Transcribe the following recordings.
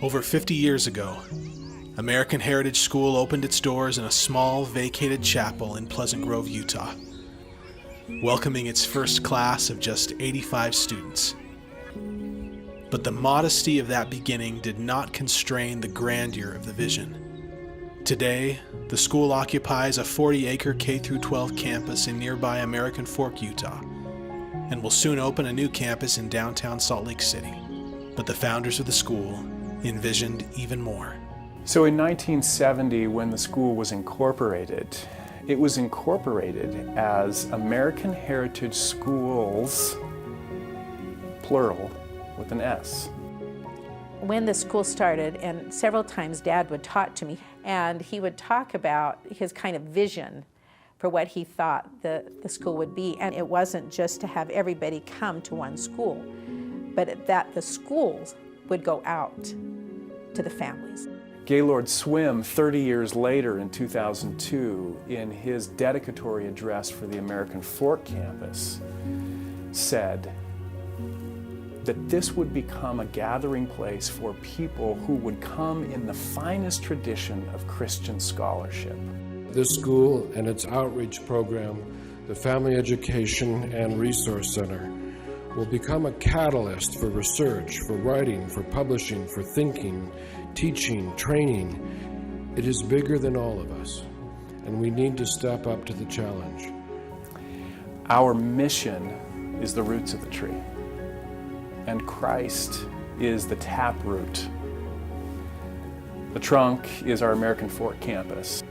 Over 50 years ago, American Heritage School opened its doors in a small, vacated chapel in Pleasant Grove, Utah, welcoming its first class of just 85 students. But the modesty of that beginning did not constrain the grandeur of the vision. Today, the school occupies a 40-acre K-12 campus in nearby American Fork, Utah, and will soon open a new campus in downtown Salt Lake City. But the founders of the school envisioned even more. So in 1970, when the school was incorporated, it was incorporated as American Heritage Schools, plural, with an S. When the school started, and several times Dad would talk to me, and he would talk about his kind of vision for what he thought the school would be. And it wasn't just to have everybody come to one school, but that the schools would go out to the families. Gaylord Swim, 30 years later in 2002, in his dedicatory address for the American Fork campus, said that this would become a gathering place for people who would come in the finest tradition of Christian scholarship. This school and its outreach program, the Family Education and Resource Center, will become a catalyst for research, for writing, for publishing, for thinking, teaching, training. It is bigger than all of us, and we need to step up to the challenge. Our mission is the roots of the tree, and Christ is the taproot. The trunk is our American Fork campus.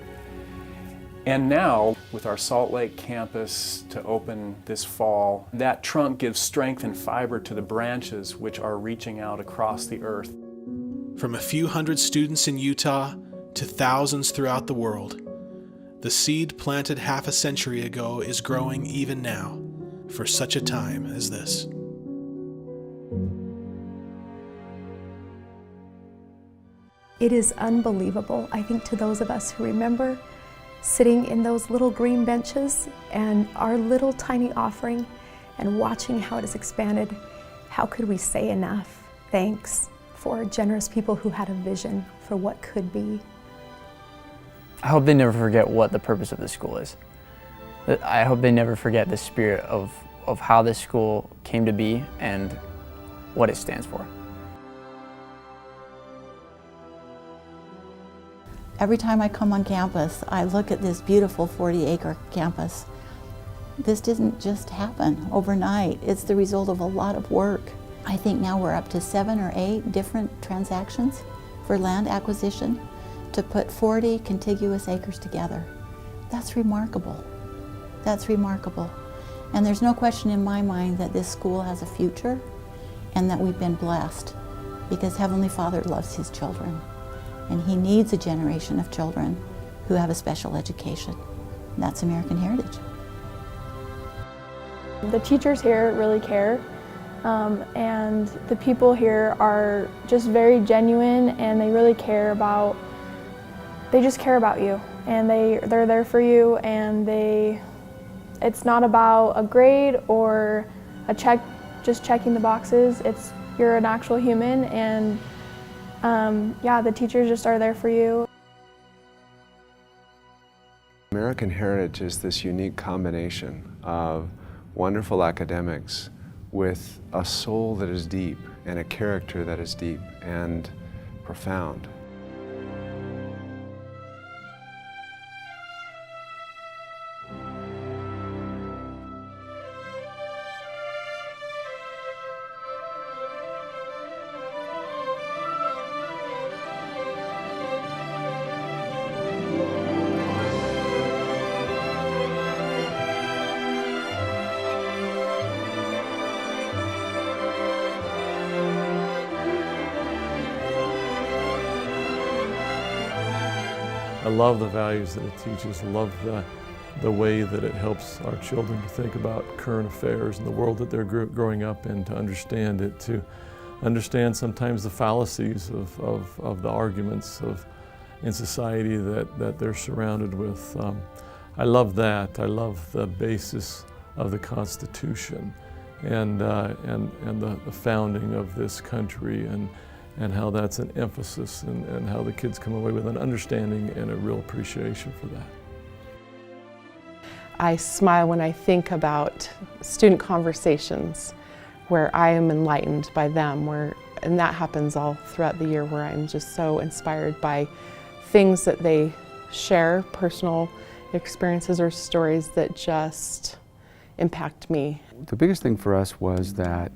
And now, with our Salt Lake campus to open this fall, that trunk gives strength and fiber to the branches which are reaching out across the earth. From a few hundred students in Utah to thousands throughout the world, the seed planted half a century ago is growing even now for such a time as this. It is unbelievable, I think, to those of us who remember sitting in those little green benches and our little tiny offering and watching how it has expanded. How could we say enough thanks for generous people who had a vision for what could be? I hope they never forget what the purpose of this school is. I hope they never forget the spirit of how this school came to be and what it stands for. Every time I come on campus, I look at this beautiful 40-acre campus. This didn't just happen overnight. It's the result of a lot of work. I think now we're up to 7 or 8 different transactions for land acquisition to put 40 contiguous acres together. That's remarkable. That's remarkable. And there's no question in my mind that this school has a future and that we've been blessed because Heavenly Father loves His children. And He needs a generation of children who have a special education. That's American Heritage. The teachers here really care, and the people here are just very genuine, and they really care about, they just care about you, and they're there for you, and it's not about a grade or a check, just checking the boxes. You're an actual human, and yeah, the teachers just are there for you. American Heritage is this unique combination of wonderful academics with a soul that is deep and a character that is deep and profound. I love the values that it teaches, love the way that it helps our children to think about current affairs and the world that they're growing up in, to understand it, to understand sometimes the fallacies of the arguments in society that they're surrounded with. I love that. I love the basis of the Constitution and the founding of this country, and how that's an emphasis, and how the kids come away with an understanding and a real appreciation for that. I smile when I think about student conversations where I am enlightened by them, and that happens all throughout the year, where I'm just so inspired by things that they share, personal experiences or stories that just impact me. The biggest thing for us was that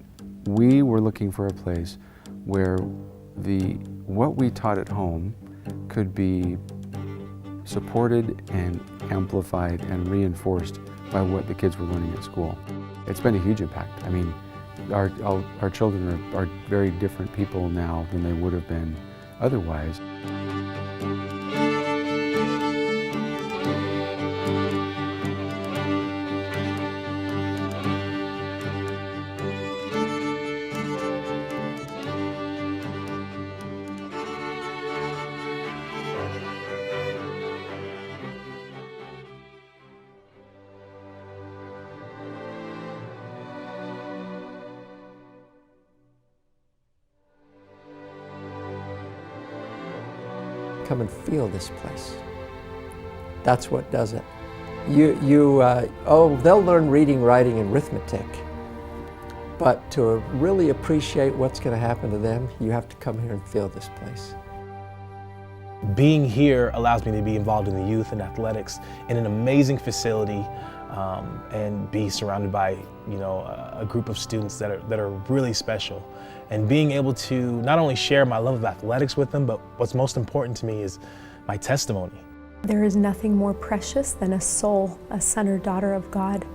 we were looking for a place where what we taught at home could be supported and amplified and reinforced by what the kids were learning at school. It's been a huge impact. I mean, our children are very different people now than they would have been otherwise. Come and feel this place. That's what does it. They'll learn reading, writing, and arithmetic, but to really appreciate what's going to happen to them, you have to come here and feel this place. Being here allows me to be involved in the youth and athletics in an amazing facility, and be surrounded by, a group of students that are really special. And being able to not only share my love of athletics with them, but what's most important to me is my testimony. There is nothing more precious than a soul, a son or daughter of God.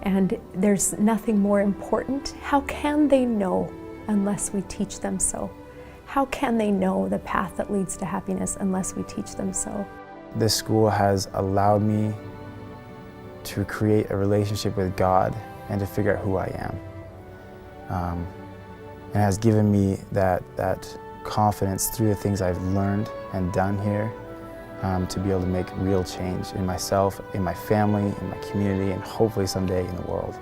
And there's nothing more important. How can they know unless we teach them so? How can they know the path that leads to happiness unless we teach them so? This school has allowed me to create a relationship with God and to figure out who I am. And has given me that confidence through the things I've learned and done here, to be able to make real change in myself, in my family, in my community, and hopefully someday in the world.